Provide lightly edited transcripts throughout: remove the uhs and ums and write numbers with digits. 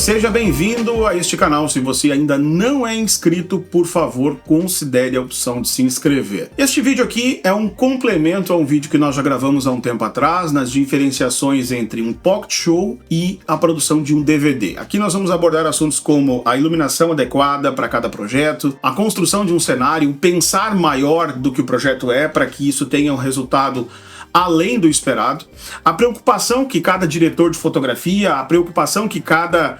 Seja bem-vindo a este canal. Se você ainda não é inscrito, por favor, considere a opção de se inscrever. Este vídeo aqui é um complemento a um vídeo que nós já gravamos há um tempo atrás, nas diferenciações entre um pocket show e a produção de um DVD. Aqui nós vamos abordar assuntos como a iluminação adequada para cada projeto, a construção de um cenário, pensar maior do que o projeto é para que isso tenha um resultado além do esperado, a preocupação que cada diretor de fotografia, a preocupação que cada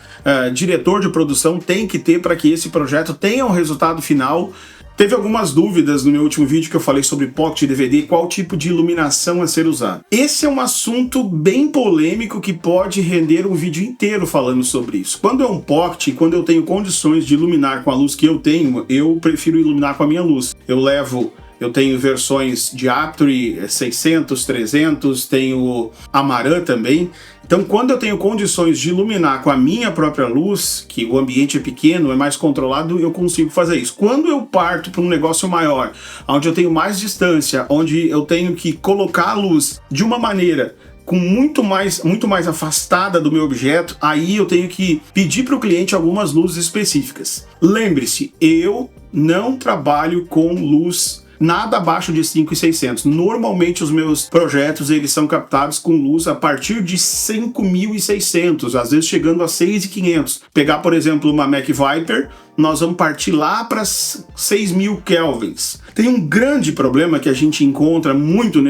diretor de produção tem que ter para que esse projeto tenha um resultado final. Teve algumas dúvidas no meu último vídeo que eu falei sobre pocket DVD, qual tipo de iluminação a ser usado. Esse é um assunto bem polêmico que pode render um vídeo inteiro falando sobre isso. Quando é um pocket, quando eu tenho condições de iluminar com a luz que eu tenho, eu prefiro iluminar com a minha luz. Eu tenho versões de Aptory 600, 300, tenho Amaran também. Então, quando eu tenho condições de iluminar com a minha própria luz, que o ambiente é pequeno, é mais controlado, eu consigo fazer isso. Quando eu parto para um negócio maior, onde eu tenho mais distância, onde eu tenho que colocar a luz de uma maneira com muito mais afastada do meu objeto, aí eu tenho que pedir para o cliente algumas luzes específicas. Lembre-se, eu não trabalho com luz nada abaixo de 5.600. Normalmente os meus projetos eles são captados com luz a partir de 5.600, às vezes chegando a 6.500. Pegar, por exemplo, uma Mac Viper, nós vamos partir lá para 6.000 kelvins. Tem um grande problema que a gente encontra muito,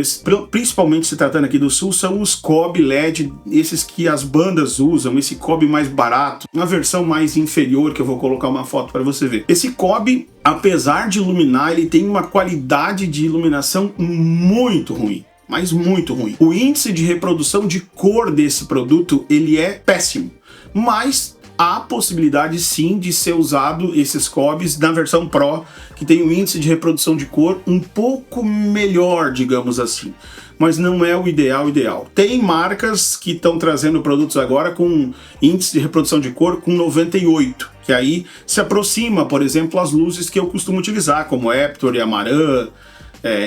principalmente se tratando aqui do Sul, são os COB LED, esses que as bandas usam, esse COB mais barato, uma versão mais inferior, que eu vou colocar uma foto para você ver. Esse COB, apesar de iluminar, ele tem uma qualidade de iluminação muito ruim. Mas muito ruim. O índice de reprodução de cor desse produto, ele é péssimo. Mas há possibilidade sim de ser usado esses COBs na versão Pro, que tem um índice de reprodução de cor um pouco melhor, digamos assim. Mas não é o ideal. Tem marcas que estão trazendo produtos agora com índice de reprodução de cor com 98, que aí se aproxima, por exemplo, as luzes que eu costumo utilizar, como Aptory, Amaran,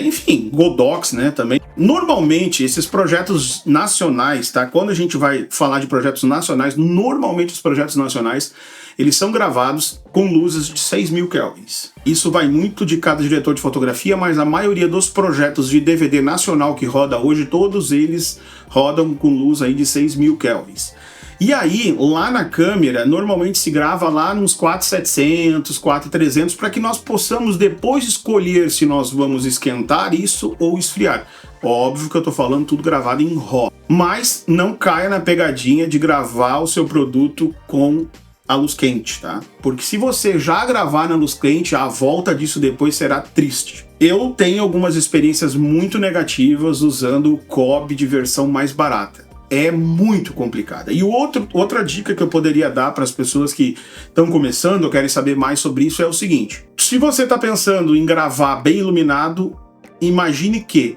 enfim, Godox, né, também. Normalmente, esses projetos nacionais, tá? Quando a gente vai falar de projetos nacionais, normalmente os projetos nacionais, eles são gravados com luzes de 6.000 kelvins. Isso vai muito de cada diretor de fotografia, mas a maioria dos projetos de DVD nacional que roda hoje, todos eles rodam com luz aí de 6.000 kelvins. E aí, lá na câmera, normalmente se grava lá nos 4.700, 4.300, para que nós possamos depois escolher se nós vamos esquentar isso ou esfriar. Óbvio que eu tô falando tudo gravado em RAW. Mas não caia na pegadinha de gravar o seu produto com a luz quente, tá? Porque se você já gravar na luz quente, a volta disso depois será triste. Eu tenho algumas experiências muito negativas usando o COB de versão mais barata. É muito complicada. E outra dica que eu poderia dar para as pessoas que estão começando ou querem saber mais sobre isso é o seguinte: se você está pensando em gravar bem iluminado, imagine que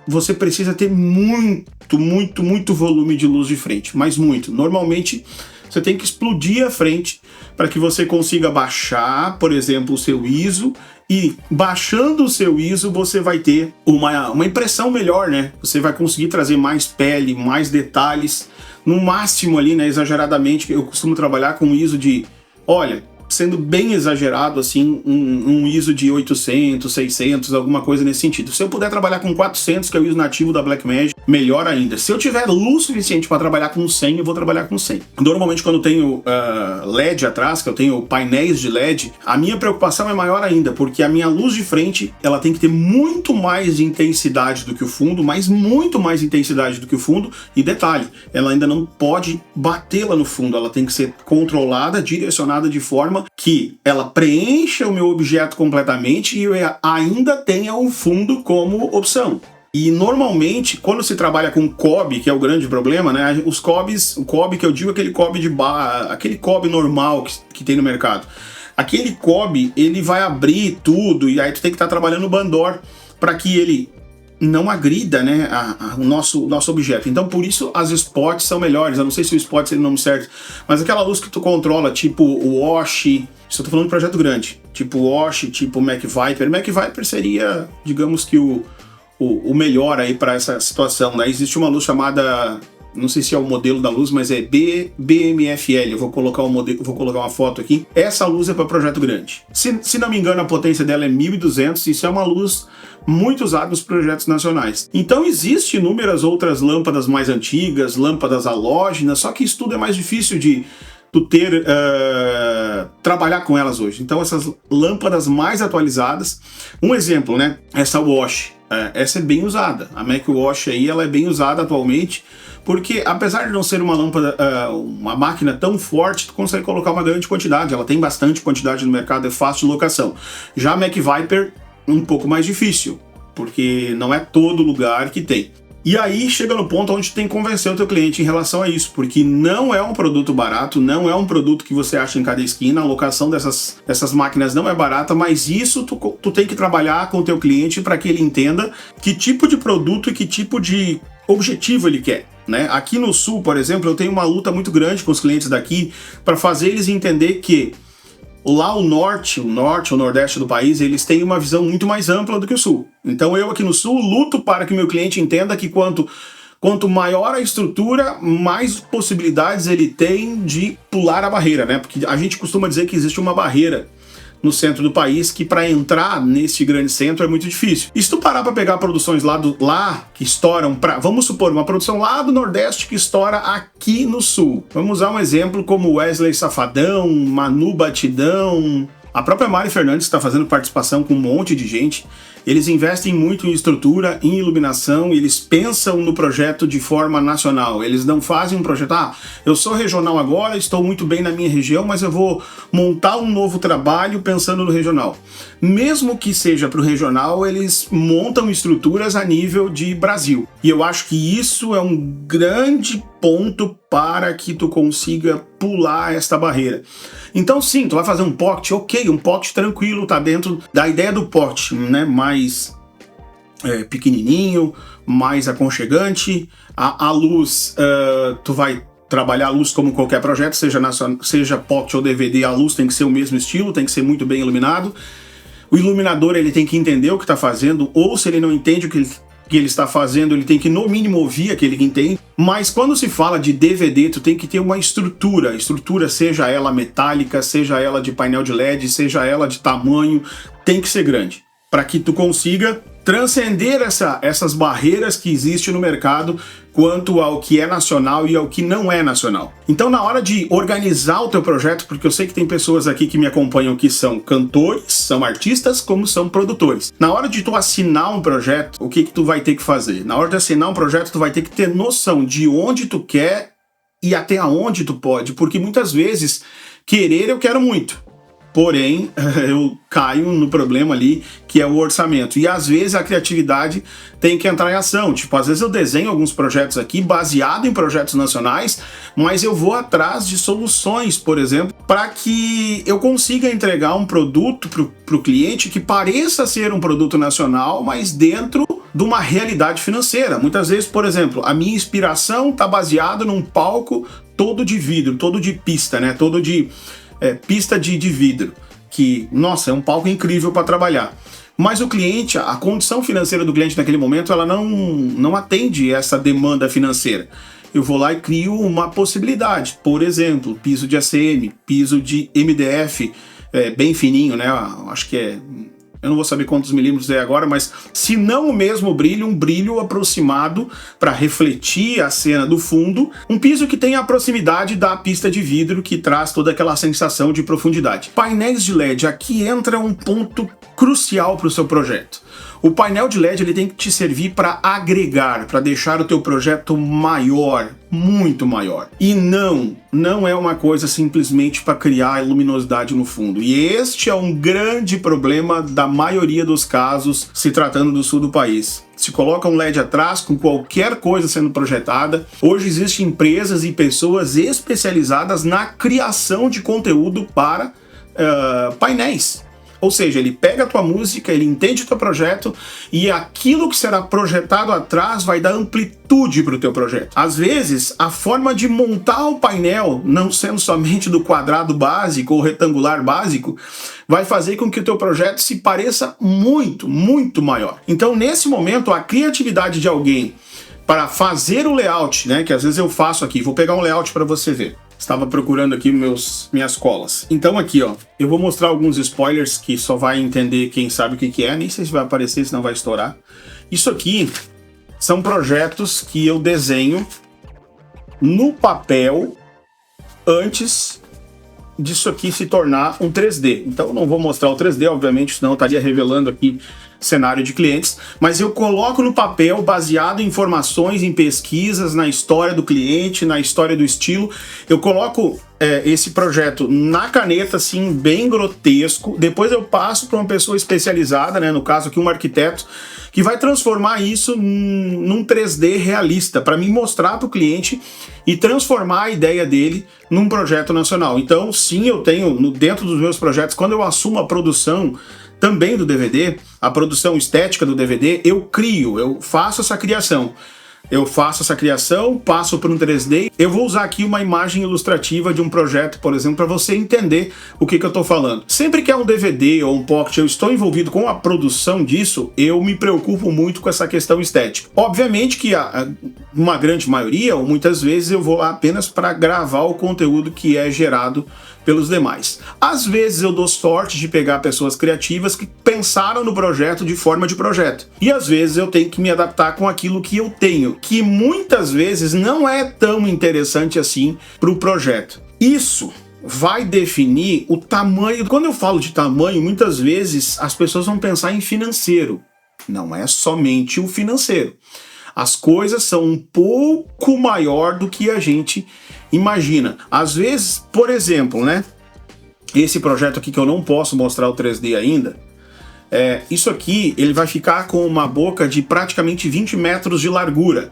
você precisa ter muito volume de luz de frente, mas muito. Normalmente você tem que explodir a frente para que você consiga baixar, por exemplo, o seu ISO. E baixando o seu ISO, você vai ter uma impressão melhor, né? Você vai conseguir trazer mais pele, mais detalhes. No máximo ali, né, exageradamente, eu costumo trabalhar com um ISO de, olha, sendo bem exagerado, assim, um ISO de 800, 600, alguma coisa nesse sentido. Se eu puder trabalhar com 400, que é o ISO nativo da Blackmagic, melhor ainda. Se eu tiver luz suficiente para trabalhar com 100, eu vou trabalhar com 100. Normalmente, quando eu tenho LED atrás, que eu tenho painéis de LED, a minha preocupação é maior ainda, porque a minha luz de frente, ela tem que ter muito mais de intensidade do que o fundo, mas muito mais intensidade do que o fundo. E detalhe, ela ainda não pode bater lá no fundo, ela tem que ser controlada, direcionada de forma que ela preencha o meu objeto completamente e eu ainda tenha o fundo como opção. E normalmente, quando se trabalha com COB, que é o grande problema, né? Os COBs, o COB que eu digo é aquele COB de barra, aquele COB normal que tem no mercado. Aquele COB, ele vai abrir tudo e aí tu tem que estar trabalhando no Bandor para que ele não agrida, né, o nosso objeto. Então, por isso, as spots são melhores. Eu não sei se o spot seria o nome certo, mas aquela luz que tu controla, tipo o Wash, isso eu tô falando de projeto grande, tipo o Wash, tipo o Mac Viper. Mac Viper seria, digamos que o melhor aí para essa situação, né? Existe uma luz chamada não sei se é o modelo da luz, mas é BMFL. Eu vou colocar vou colocar uma foto aqui. Essa luz é para projeto grande. Se não me engano, a potência dela é 1200. Isso é uma luz muito usada nos projetos nacionais. Então existe inúmeras outras lâmpadas mais antigas, lâmpadas halógenas, só que isso tudo é mais difícil de tu trabalhar com elas hoje. Então essas lâmpadas mais atualizadas, um exemplo, né? Essa Wash, essa é bem usada. A Mac Wash aí, ela é bem usada atualmente, porque apesar de não ser uma lâmpada, uma máquina tão forte, tu consegue colocar uma grande quantidade. Ela tem bastante quantidade no mercado, é fácil de locação. Já a Mac Viper, um pouco mais difícil, porque não é todo lugar que tem. E aí chega no ponto onde tem que convencer o teu cliente em relação a isso, porque não é um produto barato, não é um produto que você acha em cada esquina, a locação dessas máquinas não é barata, mas isso tu tem que trabalhar com o teu cliente para que ele entenda que tipo de produto e que tipo de objetivo ele quer. Né? Aqui no Sul, por exemplo, eu tenho uma luta muito grande com os clientes daqui para fazer eles entender que lá o norte, o nordeste do país, eles têm uma visão muito mais ampla do que o sul. Então eu aqui no sul luto para que o meu cliente entenda que quanto maior a estrutura, mais possibilidades ele tem de pular a barreira, né? Porque a gente costuma dizer que existe uma barreira no centro do país, que para entrar nesse grande centro é muito difícil. E se tu parar para pegar produções lá que estouram vamos supor, uma produção lá do Nordeste que estoura aqui no Sul. Vamos usar um exemplo como Wesley Safadão, Manu Batidão, a própria Mari Fernandes está fazendo participação com um monte de gente. Eles investem muito em estrutura, em iluminação, eles pensam no projeto de forma nacional. Eles não fazem um projeto, eu sou regional agora, estou muito bem na minha região, mas eu vou montar um novo trabalho pensando no regional. Mesmo que seja para o regional, eles montam estruturas a nível de Brasil. E eu acho que isso é um grande ponto para que tu consiga pular esta barreira. Então sim, tu vai fazer um pocket, ok, um pocket tranquilo, tá dentro da ideia do pocket, né, mais pequenininho, mais aconchegante. A luz, tu vai trabalhar a luz como qualquer projeto, seja pocket ou DVD, a luz tem que ser o mesmo estilo, tem que ser muito bem iluminado. O iluminador, ele tem que entender o que está fazendo, ou se ele não entende o que ele está fazendo, ele tem que no mínimo ouvir aquele que entende. Mas quando se fala de DVD, tu tem que ter uma estrutura, seja ela metálica, seja ela de painel de LED, seja ela de tamanho, tem que ser grande, para que tu consiga transcender essas barreiras que existem no mercado quanto ao que é nacional e ao que não é nacional. Então, na hora de organizar o teu projeto, porque eu sei que tem pessoas aqui que me acompanham que são cantores, são artistas, como são produtores. Na hora de tu assinar um projeto, o que tu vai ter que fazer? Na hora de assinar um projeto, tu vai ter que ter noção de onde tu quer e até onde tu pode, porque muitas vezes querer eu quero muito. Porém, eu caio no problema ali, que é o orçamento. E às vezes a criatividade tem que entrar em ação. Tipo, às vezes eu desenho alguns projetos aqui, baseado em projetos nacionais, mas eu vou atrás de soluções, por exemplo, para que eu consiga entregar um produto para o cliente que pareça ser um produto nacional, mas dentro de uma realidade financeira. Muitas vezes, por exemplo, a minha inspiração está baseada num palco todo de vidro, todo de pista, né? Todo de pista de vidro, que, nossa, é um palco incrível para trabalhar. Mas o cliente, a condição financeira do cliente naquele momento, ela não atende essa demanda financeira. Eu vou lá e crio uma possibilidade, por exemplo, piso de ACM, piso de MDF, bem fininho, né? Acho que eu não vou saber quantos milímetros é agora, mas se não o mesmo brilho, um brilho aproximado para refletir a cena do fundo, um piso que tem a proximidade da pista de vidro que traz toda aquela sensação de profundidade. Painéis de LED, aqui entra um ponto crucial para o seu projeto. O painel de LED ele tem que te servir para agregar, para deixar o teu projeto maior, muito maior. E não é uma coisa simplesmente para criar luminosidade no fundo. E este é um grande problema da maioria dos casos, se tratando do sul do país. Se coloca um LED atrás com qualquer coisa sendo projetada. Hoje existem empresas e pessoas especializadas na criação de conteúdo para painéis. Ou seja, ele pega a tua música, ele entende o teu projeto e aquilo que será projetado atrás vai dar amplitude para o teu projeto. Às vezes, a forma de montar o painel, não sendo somente do quadrado básico ou retangular básico, vai fazer com que o teu projeto se pareça muito, muito maior. Então, nesse momento, a criatividade de alguém para fazer o layout, né, que às vezes eu faço aqui, vou pegar um layout para você ver. Estava procurando aqui minhas colas. Então aqui, ó, eu vou mostrar alguns spoilers que só vai entender quem sabe o que é, nem sei se vai aparecer, senão vai estourar. Isso aqui são projetos que eu desenho no papel antes disso aqui se tornar um 3D. Então eu não vou mostrar o 3D, obviamente, senão eu estaria revelando aqui cenário de clientes, mas eu coloco no papel baseado em informações, em pesquisas, na história do cliente, na história do estilo. Eu coloco esse projeto na caneta, assim, bem grotesco. Depois eu passo para uma pessoa especializada, né, no caso aqui um arquiteto, que vai transformar isso num 3D realista, para me mostrar para o cliente e transformar a ideia dele num projeto nacional. Então, sim, eu tenho, dentro dos meus projetos, quando eu assumo a produção também do DVD, a produção estética do DVD, eu faço essa criação. Eu faço essa criação, passo para um 3D. Eu vou usar aqui uma imagem ilustrativa de um projeto, por exemplo, para você entender o que eu estou falando. Sempre que é um DVD ou um pocket, eu estou envolvido com a produção disso, eu me preocupo muito com essa questão estética. Obviamente que uma grande maioria, ou muitas vezes, eu vou lá apenas para gravar o conteúdo que é gerado pelos demais. Às vezes eu dou sorte de pegar pessoas criativas que pensaram no projeto de forma de projeto. E às vezes eu tenho que me adaptar com aquilo que eu tenho, que muitas vezes não é tão interessante assim para o projeto. Isso vai definir o tamanho. Quando eu falo de tamanho, muitas vezes as pessoas vão pensar em financeiro. Não é somente o financeiro. As coisas são um pouco maior do que a gente imagina. Às vezes, por exemplo, né? Esse projeto aqui que eu não posso mostrar o 3D ainda, isso aqui ele vai ficar com uma boca de praticamente 20 metros de largura.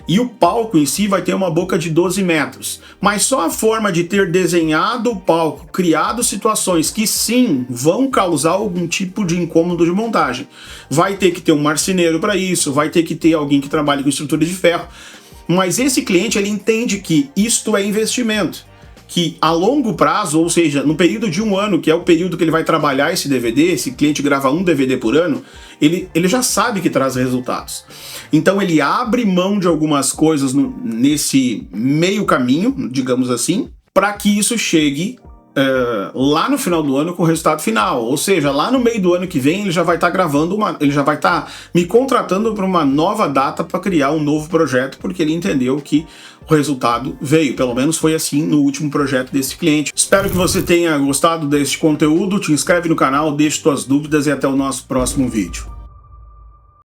E o palco em si vai ter uma boca de 12 metros. Mas só a forma de ter desenhado o palco, criado situações que sim vão causar algum tipo de incômodo de montagem. Vai ter que ter um marceneiro para isso, vai ter que ter alguém que trabalhe com estrutura de ferro. Mas esse cliente ele entende que isto é investimento. Que a longo prazo, ou seja, no período de um ano, que é o período que ele vai trabalhar esse DVD, esse cliente grava um DVD por ano, ele já sabe que traz resultados. Então ele abre mão de algumas coisas nesse meio caminho, digamos assim, para que isso chegue lá no final do ano com o resultado final. Ou seja, lá no meio do ano que vem ele já vai estar gravando ele já vai estar me contratando para uma nova data para criar um novo projeto, porque ele entendeu que o resultado veio. Pelo menos foi assim no último projeto desse cliente. Espero que você tenha gostado deste conteúdo. Te inscreve no canal, deixe suas dúvidas e até o nosso próximo vídeo.